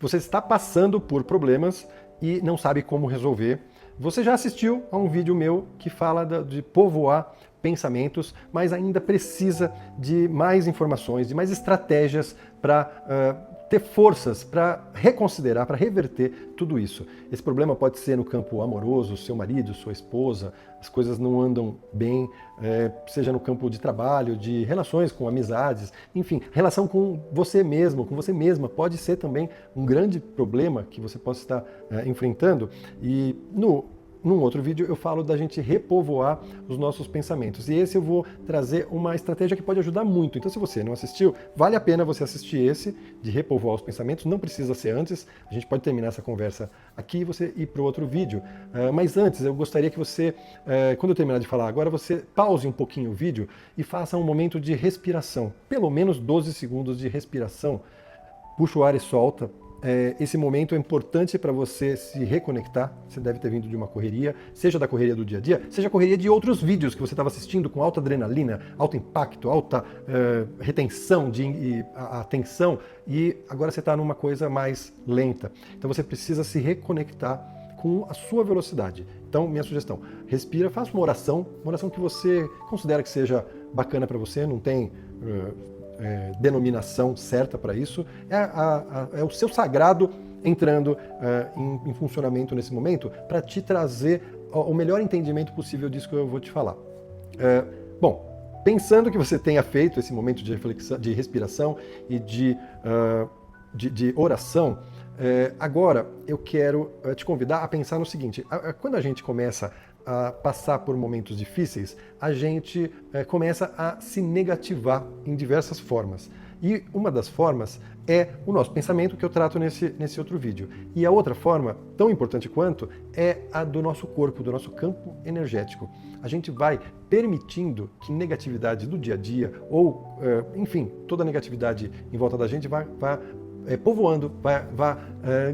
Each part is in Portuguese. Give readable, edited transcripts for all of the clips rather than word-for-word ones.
você está passando por problemas e não sabe como resolver. Você já assistiu a um vídeo meu que fala de povoar pensamentos, mas ainda precisa de mais informações, de mais estratégias para ter forças para reconsiderar, para reverter tudo isso. Esse problema pode ser no campo amoroso, seu marido, sua esposa, as coisas não andam bem, seja no campo de trabalho, de relações com amizades, enfim, relação com você mesmo, com você mesma, pode ser também um grande problema que você possa estar enfrentando. E num outro vídeo eu falo da gente repovoar os nossos pensamentos. E esse eu vou trazer uma estratégia que pode ajudar muito. Então se você não assistiu, vale a pena você assistir esse, de repovoar os pensamentos. Não precisa ser antes, a gente pode terminar essa conversa aqui e você ir para o outro vídeo. Mas antes, eu gostaria que você, quando eu terminar de falar agora, você pause um pouquinho o vídeo e faça um momento de respiração. Pelo menos 12 segundos de respiração. Puxa o ar e solta. Esse momento é importante para você se reconectar. Você deve ter vindo de uma correria, seja da correria do dia a dia, seja a correria de outros vídeos que você estava assistindo com alta adrenalina, alto impacto, alta retenção de atenção, e agora você está numa coisa mais lenta. Então você precisa se reconectar com a sua velocidade. Então, minha sugestão, respira, faça uma oração que você considera que seja bacana para você, não tem denominação certa para isso, é o seu sagrado entrando em funcionamento nesse momento para te trazer o melhor entendimento possível disso que eu vou te falar. Bom, pensando que você tenha feito esse momento de reflexão, de respiração e de oração, agora eu quero te convidar a pensar no seguinte: quando a gente começa a passar por momentos difíceis, a gente começa a se negativar em diversas formas. E uma das formas é o nosso pensamento, que eu trato nesse outro vídeo. E a outra forma, tão importante quanto, é a do nosso corpo, do nosso campo energético. A gente vai permitindo que negatividade do dia a dia, ou, enfim, toda a negatividade em volta da gente vai povoando, vai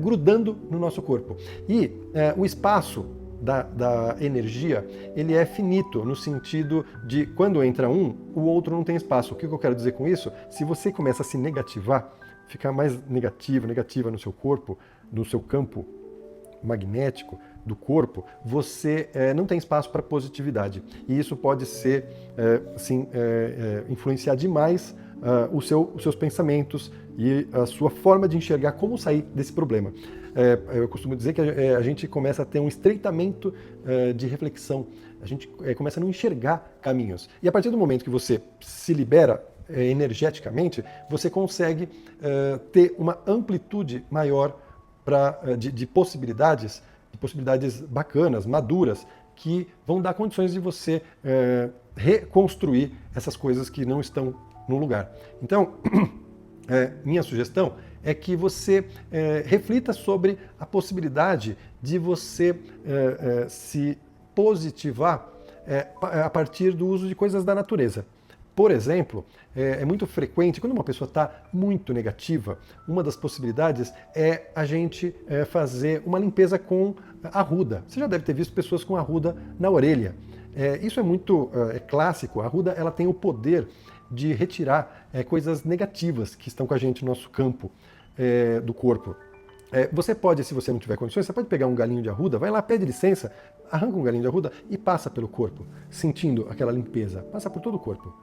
grudando no nosso corpo. E o espaço da energia, ele é finito, no sentido de quando entra um, o outro não tem espaço. O que eu quero dizer com isso? Se você começa a se negativar, ficar mais negativa no seu corpo, no seu campo magnético do corpo, você não tem espaço para positividade. E isso pode ser, influenciar demais os seus pensamentos e a sua forma de enxergar como sair desse problema. Eu costumo dizer que a gente começa a ter um estreitamento de reflexão, a gente começa a não enxergar caminhos. E a partir do momento que você se libera energeticamente, você consegue ter uma amplitude maior de possibilidades bacanas, maduras, que vão dar condições de você reconstruir essas coisas que não estão no lugar. Então, minha sugestão é que você reflita sobre a possibilidade de você se positivar a partir do uso de coisas da natureza. Por exemplo, é muito frequente, quando uma pessoa está muito negativa, uma das possibilidades é a gente fazer uma limpeza com arruda. Você já deve ter visto pessoas com arruda na orelha. Isso é muito clássico. A arruda, ela tem o poder de retirar coisas negativas que estão com a gente no nosso campo do corpo. Você pode, se você não tiver condições, você pode pegar um galinho de arruda, vai lá, pede licença, arranca um galinho de arruda e passa pelo corpo, sentindo aquela limpeza. Passa por todo o corpo.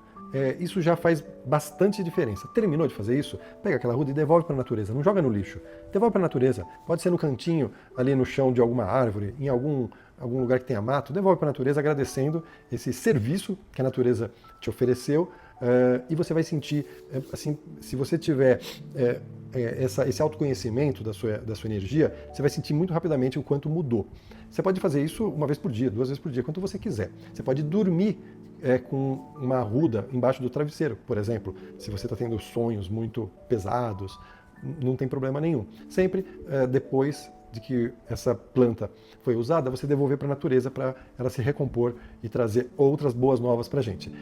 Isso já faz bastante diferença. Terminou de fazer isso? Pega aquela arruda e devolve para a natureza. Não joga no lixo. Devolve para a natureza. Pode ser no cantinho, ali no chão de alguma árvore, em algum lugar que tenha mato. Devolve para a natureza agradecendo esse serviço que a natureza te ofereceu. E você vai sentir, assim, se você tiver esse autoconhecimento da sua energia, você vai sentir muito rapidamente o quanto mudou. Você pode fazer isso uma vez por dia, 2 vezes por dia, quanto você quiser. Você pode dormir com uma arruda embaixo do travesseiro, por exemplo. Se você está tendo sonhos muito pesados, não tem problema nenhum. Sempre depois de que essa planta foi usada, você devolver para a natureza para ela se recompor e trazer outras boas novas para a gente.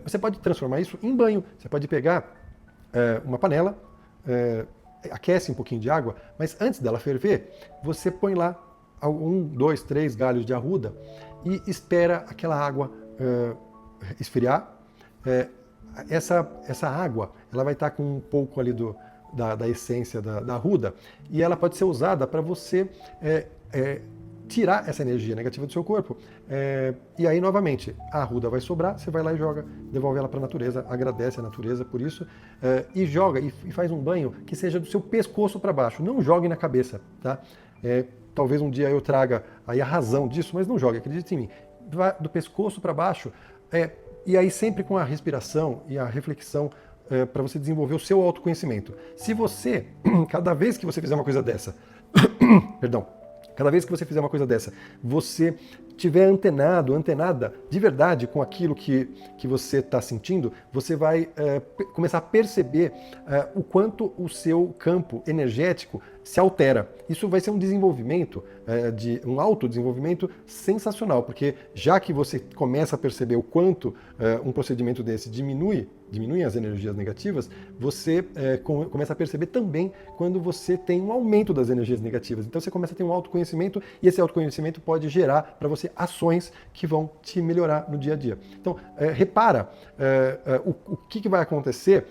Você pode transformar isso em banho. Você pode pegar uma panela, aquece um pouquinho de água, mas antes dela ferver, você põe lá 1, 2, 3 galhos de arruda e espera aquela água esfriar. Essa água, ela vai estar com um pouco ali da essência da arruda, e ela pode ser usada para você tirar essa energia negativa do seu corpo. E aí, novamente, a arruda vai sobrar, você vai lá e joga, devolve ela para a natureza, agradece a natureza por isso, e joga e faz um banho que seja do seu pescoço para baixo. Não jogue na cabeça, tá? Talvez um dia eu traga aí a razão disso, mas não jogue, acredite em mim. Vai do pescoço para baixo, e aí sempre com a respiração e a reflexão para você desenvolver o seu autoconhecimento. Se você, cada vez que você fizer uma coisa dessa, perdão, cada vez que você fizer uma coisa dessa, você estiver antenada de verdade com aquilo que você está sentindo, você vai começar a perceber o quanto o seu campo energético se altera. Isso vai ser um desenvolvimento, um autodesenvolvimento sensacional, porque já que você começa a perceber o quanto um procedimento desse diminui as energias negativas, você começa a perceber também quando você tem um aumento das energias negativas. Então você começa a ter um autoconhecimento, e esse autoconhecimento pode gerar para você ações que vão te melhorar no dia a dia. Então, repara o que vai acontecer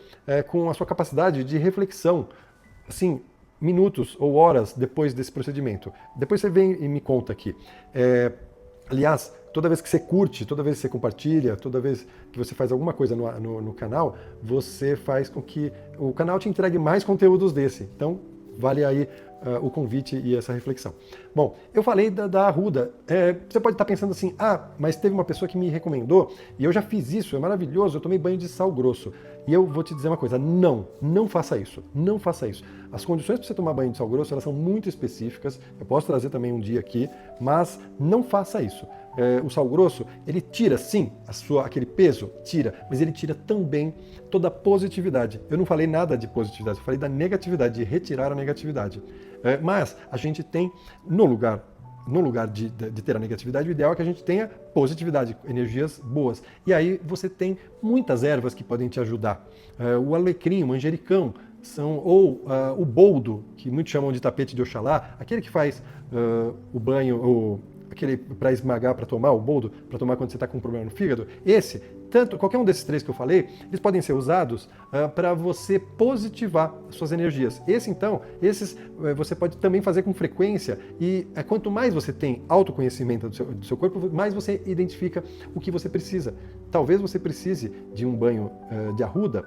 com a sua capacidade de reflexão, assim, minutos ou horas depois desse procedimento. Depois você vem e me conta aqui. Aliás, toda vez que você curte, toda vez que você compartilha, toda vez que você faz alguma coisa no canal, você faz com que o canal te entregue mais conteúdos desse. Então, vale aí o convite e essa reflexão. Bom, eu falei da arruda. Você pode estar pensando assim, mas teve uma pessoa que me recomendou e eu já fiz isso, é maravilhoso, eu tomei banho de sal grosso. E eu vou te dizer uma coisa, não faça isso, não faça isso. As condições para você tomar banho de sal grosso, elas são muito específicas, eu posso trazer também um dia aqui, mas não faça isso. O sal grosso, ele tira sim aquele peso, tira, mas ele tira também toda a positividade. Eu não falei nada de positividade, eu falei da negatividade, de retirar a negatividade. Mas a gente tem, no lugar de ter a negatividade, o ideal é que a gente tenha positividade, energias boas. E aí você tem muitas ervas que podem te ajudar. O alecrim, o manjericão, ou o boldo, que muitos chamam de tapete de Oxalá, aquele que faz o banho, aquele para esmagar, para tomar, o boldo, para tomar quando você está com um problema no fígado, qualquer um desses três que eu falei, eles podem ser usados para você positivar as suas energias. Esses você pode também fazer com frequência, e quanto mais você tem autoconhecimento do seu corpo, mais você identifica o que você precisa. Talvez você precise de um banho de arruda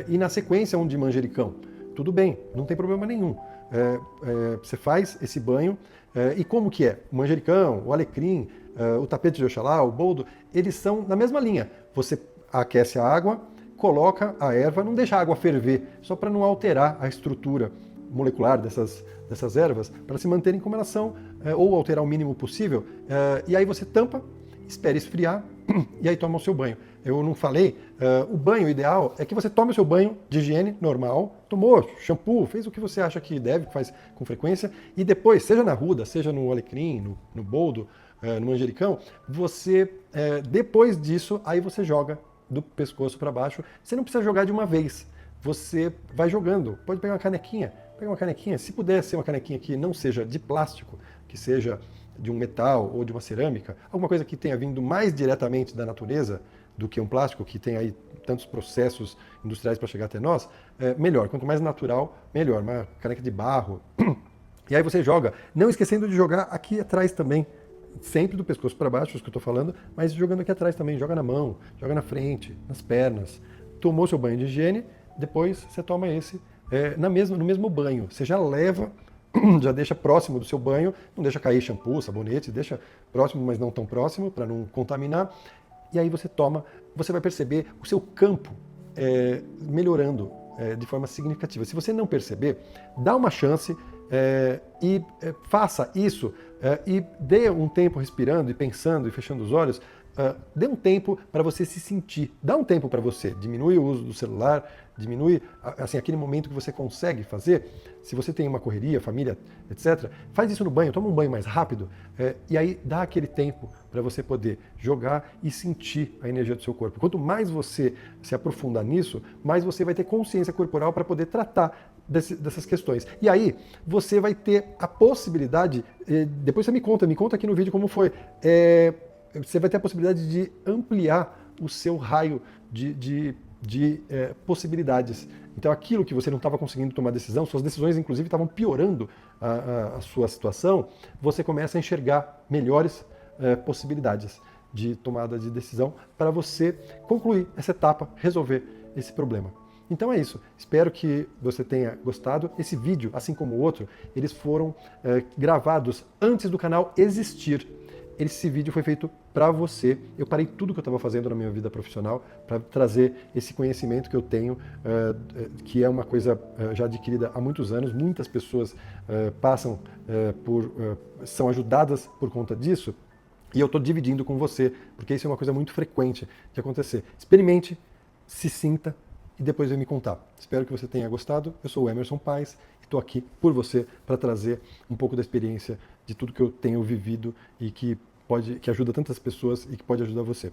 e na sequência um de manjericão. Tudo bem, não tem problema nenhum. Você faz esse banho, e como que é? O manjericão, o alecrim, o tapete de Oxalá, o boldo, eles são na mesma linha. Você aquece a água, coloca a erva, não deixa a água ferver, só para não alterar a estrutura molecular dessas ervas, para se manterem como elas são, ou alterar o mínimo possível. E aí você tampa, espera esfriar, e aí toma o seu banho. Eu não falei, o banho ideal é que você tome o seu banho de higiene normal, tomou shampoo, fez o que você acha que deve, que faz com frequência, e depois, seja na arruda, seja no alecrim, no boldo, no manjericão, você, depois disso, aí você joga do pescoço para baixo. Você não precisa jogar de uma vez, você vai jogando. Pode pegar uma canequinha, se puder ser uma canequinha que não seja de plástico, que seja de um metal ou de uma cerâmica, alguma coisa que tenha vindo mais diretamente da natureza do que um plástico, que tem aí tantos processos industriais para chegar até nós, melhor. Quanto mais natural, melhor. Uma caneca de barro. E aí você joga, não esquecendo de jogar aqui atrás também, sempre do pescoço para baixo, isso que eu estou falando, mas jogando aqui atrás também, joga na mão, joga na frente, nas pernas. Tomou seu banho de higiene, depois você toma esse no mesmo banho. Você já leva, já deixa próximo do seu banho, não deixa cair shampoo, sabonete, deixa próximo, mas não tão próximo, para não contaminar. E aí você toma, você vai perceber o seu campo melhorando de forma significativa. Se você não perceber, dá uma chance e faça isso e dê um tempo respirando e pensando e fechando os olhos. Dê um tempo para você se sentir, dá um tempo para você, diminui o uso do celular, diminui assim, aquele momento que você consegue fazer. Se você tem uma correria, família, etc., faz isso no banho, toma um banho mais rápido e aí dá aquele tempo para você poder jogar e sentir a energia do seu corpo. Quanto mais você se aprofundar nisso, mais você vai ter consciência corporal para poder tratar dessas questões. E aí você vai ter a possibilidade, depois você me conta aqui no vídeo como foi, você vai ter a possibilidade de ampliar o seu raio de de possibilidades. Então, aquilo que você não estava conseguindo tomar decisão, suas decisões, inclusive, estavam piorando a sua situação, você começa a enxergar melhores possibilidades de tomada de decisão para você concluir essa etapa, resolver esse problema. Então é isso. Espero que você tenha gostado. Esse vídeo, assim como o outro, eles foram gravados antes do canal existir. Esse vídeo foi feito para você. Eu parei tudo que eu estava fazendo na minha vida profissional para trazer esse conhecimento que eu tenho, que é uma coisa já adquirida há muitos anos. Muitas pessoas são ajudadas por conta disso. E eu estou dividindo com você, porque isso é uma coisa muito frequente de acontecer. Experimente, se sinta e depois vem me contar. Espero que você tenha gostado. Eu sou o Emerson Paes e estou aqui por você para trazer um pouco da experiência de tudo que eu tenho vivido e que ajuda tantas pessoas e que pode ajudar você.